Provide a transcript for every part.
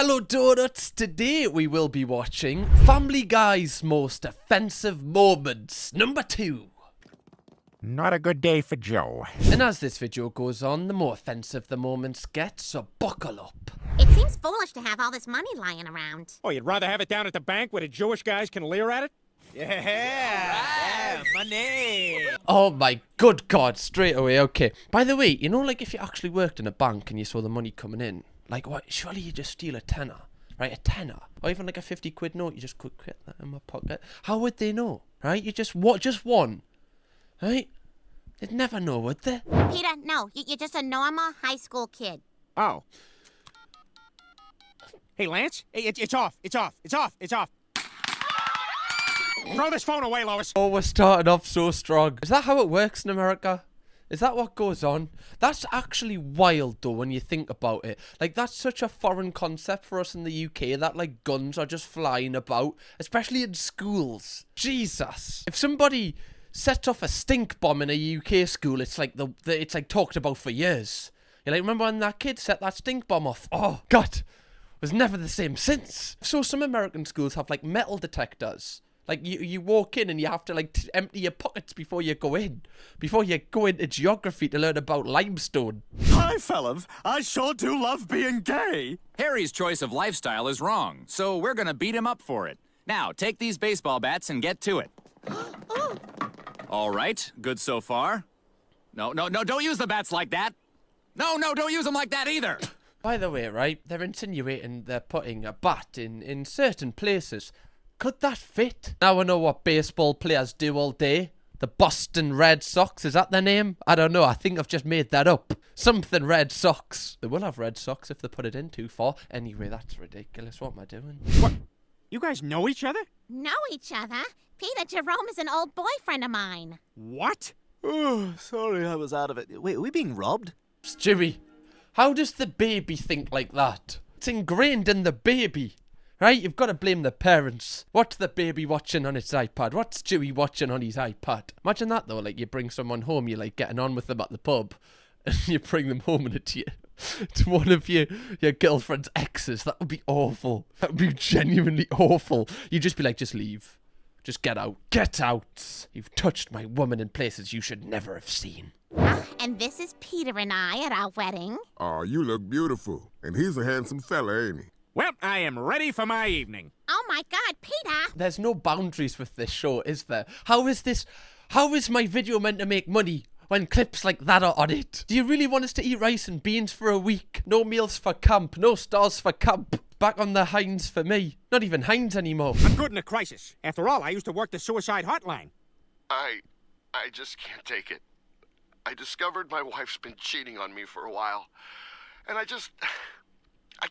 Hello Donuts, today we will be watching Family Guy's most offensive moments, number 2. Not a good day for Joe. And as this video goes on, the more offensive the moments get, so buckle up. It seems foolish to have all this money lying around. Oh, you'd rather have it down at the bank where the Jewish guys can leer at it? Yeah, money. Oh my good God, straight away, okay. By the way, you know, like if you actually worked in a bank and you saw the money coming in, like what, surely you just steal a tenner, right? A tenner. Or even like a 50 quid note, you just could quit that in my pocket. How would they know, right? You just, what, just one, right? They'd never know, would they? Peter, no, you're just a normal high school kid. Oh. Hey, Lance, it's off. Throw this phone away, Lois. Oh, we're starting off so strong. Is that how it works in America? Is that what goes on? That's actually wild though when you think about it. Like that's such a foreign concept for us in the UK that like guns are just flying about, especially in schools. Jesus. If somebody set off a stink bomb in a UK school, it's like it's like talked about for years. You like remember when that kid set that stink bomb off? Oh God, it was never the same since. So some American schools have like metal detectors. Like, you walk in and you have to, like, empty your pockets before you go in. Before you go into geography to learn about limestone. Hi, fellas. I sure do love being gay. Harry's choice of lifestyle is wrong, so we're gonna beat him up for it. Now, take these baseball bats and get to it. All right, good so far. No, don't use the bats like that. No, don't use them like that either. By the way, right, they're insinuating they're putting a bat in certain places. Could that fit? Now I know what baseball players do all day. The Boston Red Sox, is that their name? I don't know, I think I've just made that up. Something Red Sox. They will have Red Sox if they put it in too far. Anyway, that's ridiculous. What am I doing? What? You guys know each other? Know each other? Peter, Jerome is an old boyfriend of mine. What? Oh, sorry, I was out of it. Wait, are we being robbed? Stewie, how does the baby think like that? It's ingrained in the baby. Right, you've got to blame the parents. What's the baby watching on its iPad? What's Stewie watching on his iPad? Imagine that though, like you bring someone home, you're like getting on with them at the pub, and you bring them home and it's one of your girlfriend's exes. That would be awful. That would be genuinely awful. You'd just be like, just leave. Just get out. Get out. You've touched my woman in places you should never have seen. And this is Peter and I at our wedding. Oh, you look beautiful. And he's a handsome fella, ain't he? Well, I am ready for my evening. Oh my God, Peter! There's no boundaries with this show, is there? How is my video meant to make money when clips like that are on it? Do you really want us to eat rice and beans for a week? No meals for camp, no stars for camp. Back on the Heinz for me. Not even Heinz anymore. I'm good in a crisis. After all, I used to work the suicide hotline. I just can't take it. I discovered my wife's been cheating on me for a while. And I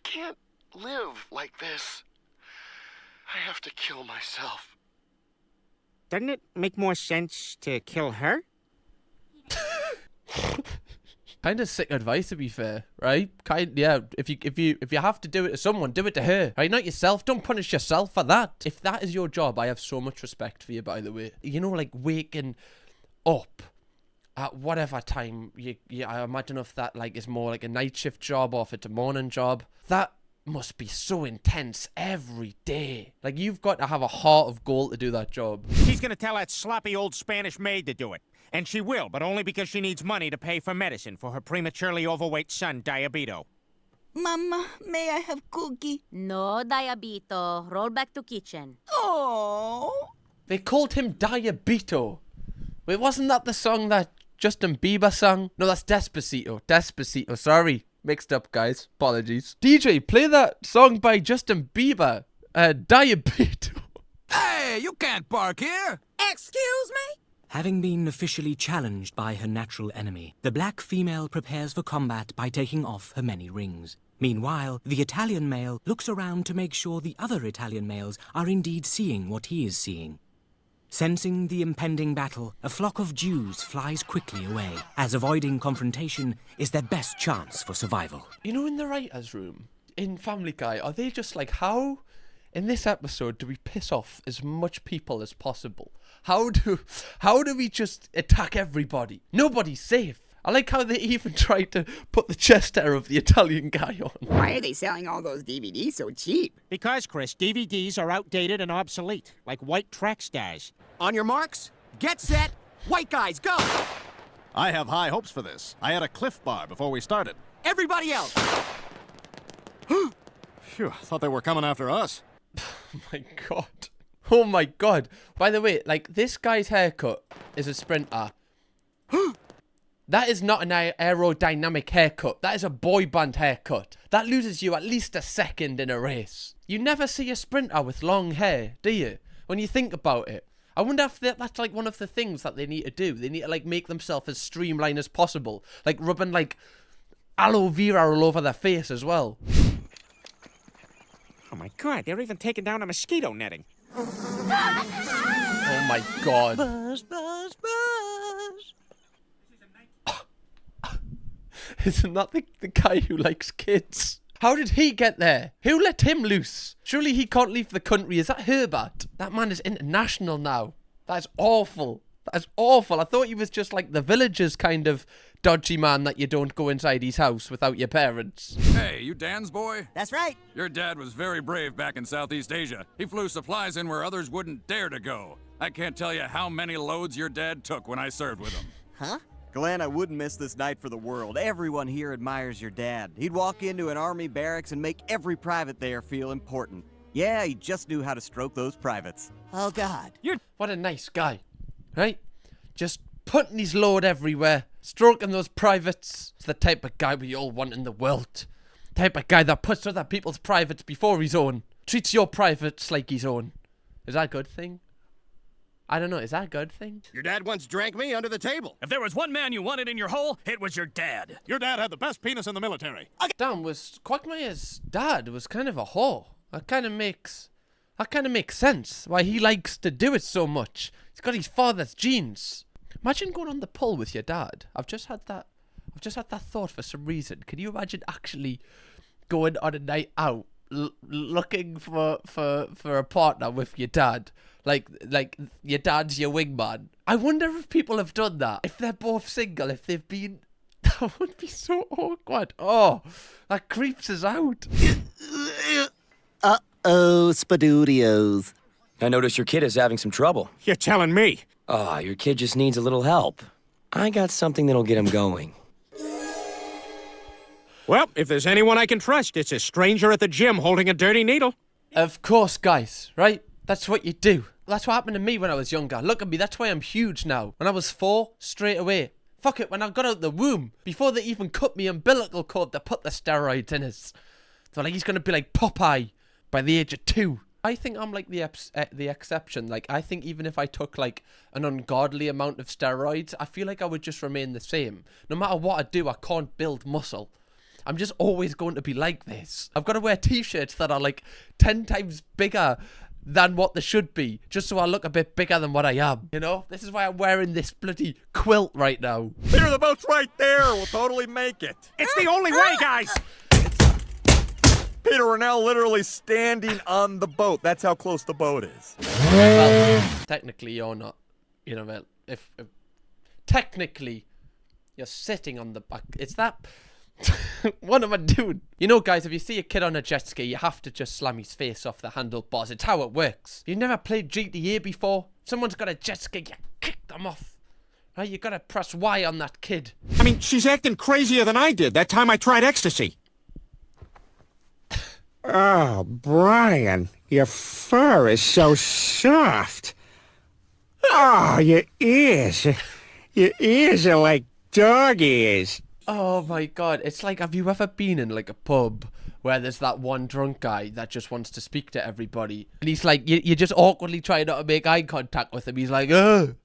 can't live like this. I have to kill myself. Doesn't it make more sense to kill her? Kind of sick advice, to be fair, right? Yeah. If you have to do it to someone, do it to her, right? Not yourself. Don't punish yourself for that. If that is your job, I have so much respect for you. By the way, you know, like waking up at whatever time I imagine if that like is more like a night shift job or if it's a morning job. That must be so intense every day. Like you've got to have a heart of gold to do that job. She's gonna tell that sloppy old Spanish maid to do it. And she will, but only because she needs money to pay for medicine for her prematurely overweight son, Diabito. Mama, may I have cookie? No, Diabito. Roll back to kitchen. Oh. They called him Diabito. Wait, wasn't that the song that Justin Bieber sang? No, that's Despacito. Despacito, sorry. Mixed up, guys. Apologies. DJ, play that song by Justin Bieber. Diabito. Hey, you can't bark here. Excuse me? Having been officially challenged by her natural enemy, the black female prepares for combat by taking off her many rings. Meanwhile, the Italian male looks around to make sure the other Italian males are indeed seeing what he is seeing. Sensing the impending battle, a flock of Jews flies quickly away, as avoiding confrontation is their best chance for survival. You know, in the writer's room, in Family Guy, are they just like, how, in this episode, do we piss off as much people as possible? How do we just attack everybody? Nobody's safe. I like how they even tried to put the chest hair of the Italian guy on. Why are they selling all those DVDs so cheap? Because, Chris, DVDs are outdated and obsolete, like white track stars. On your marks, get set, white guys, go! I have high hopes for this. I had a Cliff Bar before we started. Everybody else! Phew, thought they were coming after us. Oh my god. Oh my god. By the way, like, this guy's haircut is a sprinter. That is not an aerodynamic haircut. That is a boy band haircut. That loses you at least a second in a race. You never see a sprinter with long hair, do you? When you think about it. I wonder if that's like one of the things that they need to do. They need to like make themselves as streamlined as possible. Like rubbing like aloe vera all over their face as well. Oh my god, they're even taking down the mosquito netting. Oh my god. Buzz, buzz, buzz. Isn't that the guy who likes kids? How did he get there? Who let him loose? Surely he can't leave the country. Is that Herbert? That man is international now. That is awful. That is awful. I thought he was just like the villagers kind of dodgy man that you don't go inside his house without your parents. Hey, you Dan's boy? That's right. Your dad was very brave back in Southeast Asia. He flew supplies in where others wouldn't dare to go. I can't tell you how many loads your dad took when I served with him. Huh? Glenn, I wouldn't miss this night for the world. Everyone here admires your dad. He'd walk into an army barracks and make every private there feel important. Yeah, he just knew how to stroke those privates. Oh, God. What a nice guy, right? Just putting his load everywhere, stroking those privates. It's the type of guy we all want in the world. Type of guy that puts other people's privates before his own. Treats your privates like his own. Is that a good thing? I don't know, is that a good thing? Your dad once drank me under the table. If there was one man you wanted in your hole, it was your dad. Your dad had the best penis in the military. Damn, was Quagmire's dad was kind of a whore. That kind of makes sense why he likes to do it so much. He's got his father's genes. Imagine going on the pull with your dad. I've just had that thought for some reason. Can you imagine actually going on a night out, looking for a partner with your dad? Like your dad's your wingman. I wonder if people have done that. If they're both single, if they've been... That would be so awkward. Oh, that creeps us out. Uh-oh, Spadoodios. I notice your kid is having some trouble. You're telling me? Ah, your kid just needs a little help. I got something that'll get him going. Well, if there's anyone I can trust, it's a stranger at the gym holding a dirty needle. Of course, guys, right? That's what you do. That's what happened to me when I was younger. Look at me, that's why I'm huge now. When I was 4, straight away. Fuck it, when I got out the womb, before they even cut me umbilical cord, they put the steroids in us. So like he's gonna be like Popeye by the age of 2. I think I'm like the exception. Like I think even if I took like an ungodly amount of steroids, I feel like I would just remain the same. No matter what I do, I can't build muscle. I'm just always going to be like this. I've got to wear t-shirts that are like 10 times bigger than what they should be, just so I look a bit bigger than what I am, you know? This is why I'm wearing this bloody quilt right now. Peter, the boat's right there. We'll totally make it. It's the only way, guys! Peter, we're now literally standing on the boat. That's how close the boat is. Well, technically you're not, you know, well, if technically you're sitting on the back. It's that... What am I doing? You know, guys, if you see a kid on a jet ski, you have to just slam his face off the handlebars. It's how it works. You never played GTA before? Someone's got a jet ski, you kick them off. Right, you gotta press Y on that kid. I mean, she's acting crazier than I did that time I tried ecstasy. Oh, Brian, your fur is so soft. Oh, your ears are like dog ears. Oh my god, it's like, have you ever been in like a pub where there's that one drunk guy that just wants to speak to everybody? And he's like, you just awkwardly try not to make eye contact with him. He's like, oh,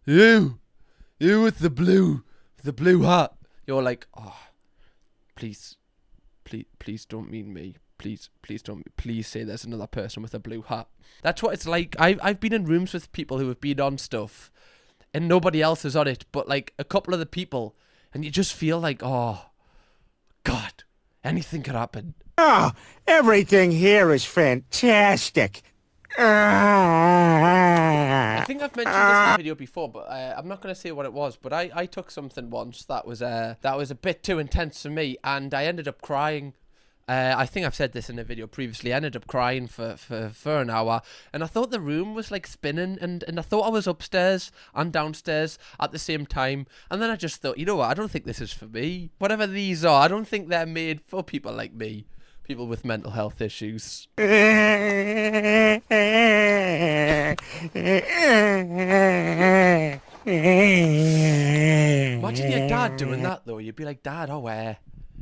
you with the blue hat. You're like, oh, please don't mean me. Please say there's another person with a blue hat. That's what it's like. I've been in rooms with people who have been on stuff and nobody else is on it, but like a couple of the people. And you just feel like, oh, God, anything could happen. Oh, everything here is fantastic. I think I've mentioned this in a video before, but I'm not going to say what it was. But I took something once that was a bit too intense for me, and I ended up crying. I think I've said this in a video previously. I ended up crying for an hour, and I thought the room was like spinning, and I thought I was upstairs and downstairs at the same time. And then I just thought, you know what? I don't think this is for me. Whatever these are, I don't think they're made for people like me. People with mental health issues. Imagine your dad doing that though. You'd be like, Dad,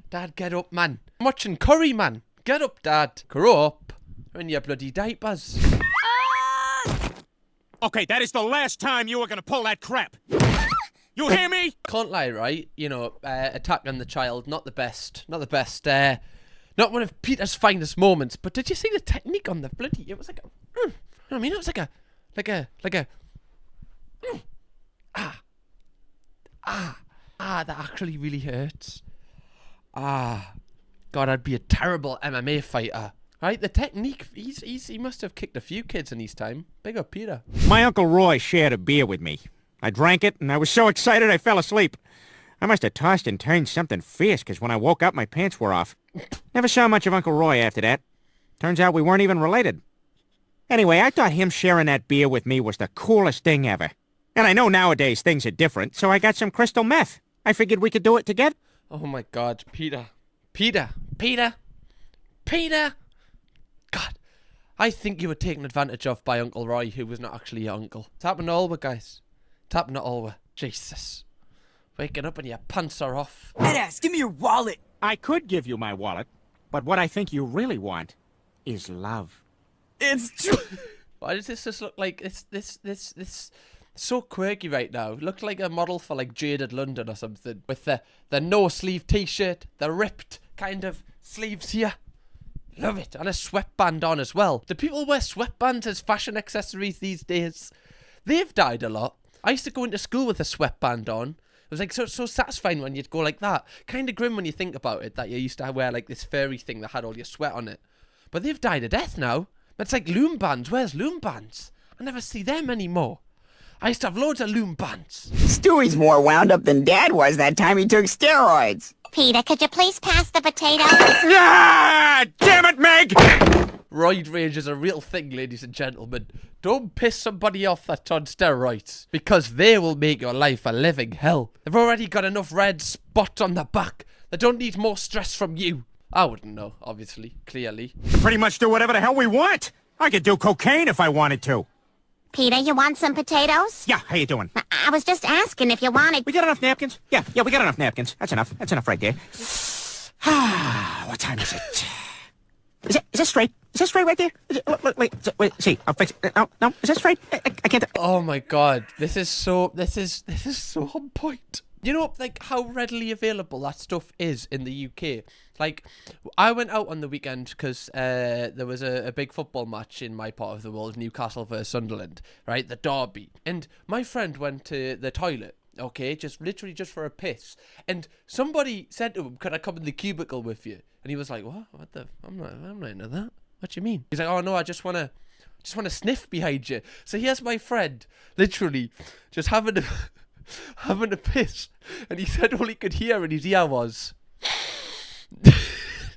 Dad, get up, man. I'm watching Curry, man. Get up, Dad. Grow up. You're in your bloody diapers. Okay, that is the last time you are gonna pull that crap. You hear me? Can't lie, right? You know, attacking the child, not the best. Not the best. Not one of Peter's finest moments. But did you see the technique on the bloody? It was like a. You know what I mean? It was like a. That actually really hurts. God, I'd be a terrible MMA fighter. Right, the technique. He must have kicked a few kids in his time. Big up, Peter. My Uncle Roy shared a beer with me. I drank it, and I was so excited I fell asleep. I must have tossed and turned something fierce, because when I woke up, my pants were off. Never saw much of Uncle Roy after that. Turns out we weren't even related. Anyway, I thought him sharing that beer with me was the coolest thing ever. And I know nowadays things are different, so I got some crystal meth. I figured we could do it together. Oh my God, Peter. God, I think you were taken advantage of by Uncle Roy, who was not actually your uncle. It's happened to all of us, guys. It's happened to all of us. Jesus. Waking up and your pants are off. Badass, give me your wallet. I could give you my wallet, but what I think you really want is love. It's true. Why does this just look like this so quirky right now? Looked like a model for like Jaded London or something. With the no sleeve t-shirt, the ripped kind of sleeves here. Love it. And a sweatband on as well. Do people wear sweatbands as fashion accessories these days? They've died a lot. I used to go into school with a sweatband on. It was like so satisfying when you'd go like that. Kind of grim when you think about it, that you used to wear like this furry thing that had all your sweat on it. But they've died a death now. It's like loom bands. Where's loom bands? I never see them anymore. I used to have loads of loom bands. Stewie's more wound up than Dad was that time he took steroids. Peter, could you please pass the potato? Ah! Damn it, Meg! Roid rage is a real thing, ladies and gentlemen. Don't piss somebody off that's on steroids, because they will make your life a living hell. They've already got enough red spots on their back. They don't need more stress from you. I wouldn't know, obviously, clearly. Pretty much do whatever the hell we want. I could do cocaine if I wanted to. Peter, you want some potatoes? Yeah, how you doing? I was just asking if you wanted... We got enough napkins? Yeah, we got enough napkins. That's enough. That's enough right there. What time is it? Is that straight? Is that straight right there? Wait, see, I'll fix it. No, is that straight? I can't... Oh my God, this is so on point. You know, like, how readily available that stuff is in the UK. Like, I went out on the weekend because there was a big football match in my part of the world, Newcastle versus Sunderland, right? The derby. And my friend went to the toilet, okay, literally just for a piss. And somebody said to him, "Could I come in the cubicle with you?" And he was like, "What? What the? I'm not into that. What do you mean?" He's like, "Oh no, I just wanna sniff behind you." So here's my friend, literally, just having a piss, and he said all he could hear in his ear was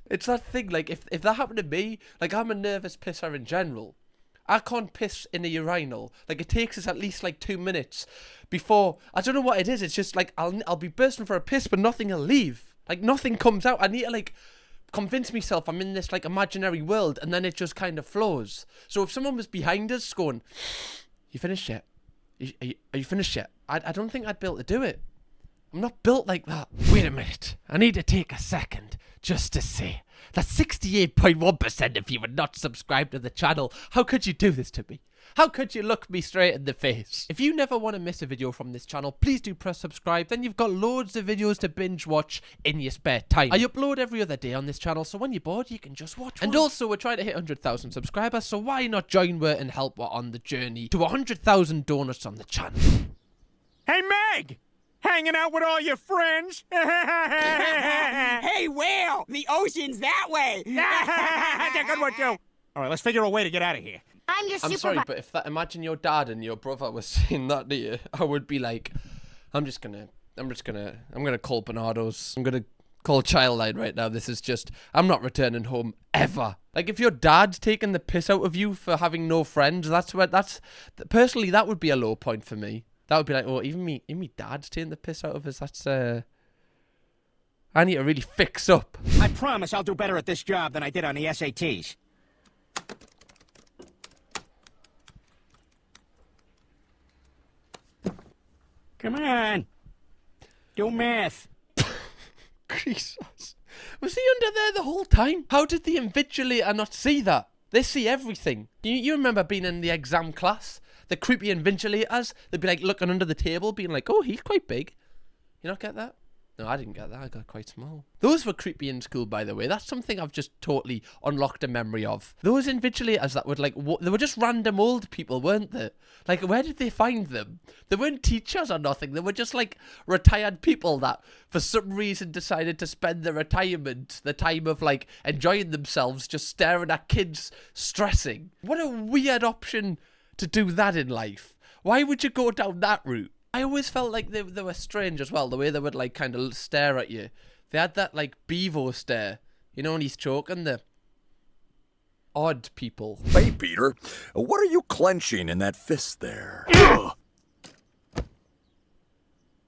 it's that thing, like, if that happened to me, like, I'm a nervous pisser in general. I can't piss in a urinal. Like, it takes us at least like 2 minutes before, I don't know what it is, it's just like I'll be bursting for a piss but nothing will leave. Like, nothing comes out. I need to like convince myself I'm in this like imaginary world, and then it just kind of flows. So if someone was behind us going, "You finished yet? Are you finished yet?" I don't think I'd be able to do it. I'm not built like that. Wait a minute. I need to take a second just to say that 68.1% of you are not subscribed to the channel. How could you do this to me? How could you look me straight in the face? If you never want to miss a video from this channel, please do press subscribe. Then you've got loads of videos to binge watch in your spare time. I upload every other day on this channel, so when you're bored, you can just watch one. And also, we're trying to hit 100,000 subscribers, so why not join Wert and help Wert on the journey to 100,000 donuts on the channel? Hey, Meg! Hanging out with all your friends? Hey, Whale! The ocean's that way! That's a good one, too. All right, let's figure a way to get out of here. I'm your I'm sorry, but if that, imagine your dad and your brother was saying that to you, I would be like, I'm gonna call Bernardo's. I'm gonna call Childline right now. This is just, I'm not returning home ever. Like, if your dad's taking the piss out of you for having no friends, personally, that would be a low point for me. That would be like, oh, even me dad's taking the piss out of us. That's, I need to really fix up. I promise I'll do better at this job than I did on the SATs. Come on. Do math. Jesus. Was he under there the whole time? How did the invigilator not see that? They see everything. You remember being in the exam class? The creepy invigilators? They'd be like looking under the table, being like, oh, he's quite big. You not get that? No, I didn't get that. I got quite small. Those were creepy in school, by the way. That's something I've just totally unlocked a memory of. Those invigilators that would like, they were just random old people, weren't they? Like, where did they find them? They weren't teachers or nothing. They were just like retired people that for some reason decided to spend their retirement, the time of like enjoying themselves, just staring at kids stressing. What a weird option to do that in life. Why would you go down that route? I always felt like they were strange as well, the way they would like kind of stare at you. They had that like Bevo stare, you know, when he's choking, the odd people. Hey, Peter, what are you clenching in that fist there?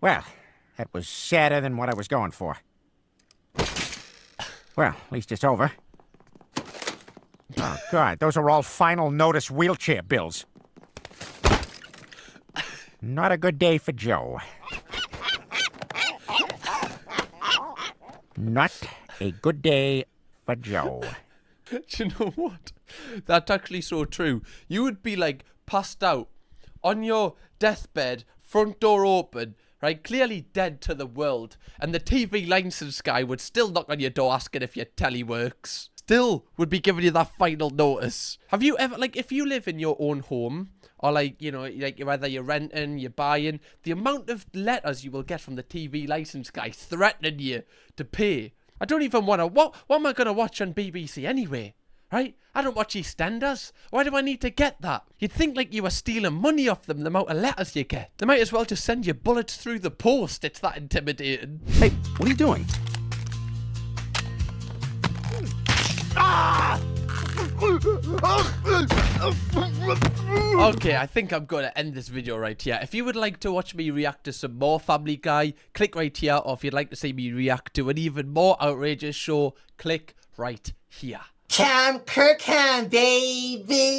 Well, that was sadder than what I was going for. Well, at least it's over. Oh, God, those are all final notice wheelchair bills. Not a good day for Joe. Not a good day for Joe. Do you know what? That's actually so true. You would be like passed out on your deathbed, front door open, right? Clearly dead to the world. And the TV license guy would still knock on your door asking if your telly works. Still would be giving you that final notice. Have you ever, like, if you live in your own home, or like, you know, like whether you're renting, you're buying, the amount of letters you will get from the TV license guy threatening you to pay. I don't even want to, what am I going to watch on BBC anyway? Right? I don't watch EastEnders. Why do I need to get that? You'd think like you were stealing money off them, the amount of letters you get. They might as well just send you bullets through the post. It's that intimidating. Hey, what are you doing? Ah! Okay, I think I'm going to end this video right here. If you would like to watch me react to some more Family Guy, click right here. Or if you'd like to see me react to an even more outrageous show, click right here. Kirkham, baby.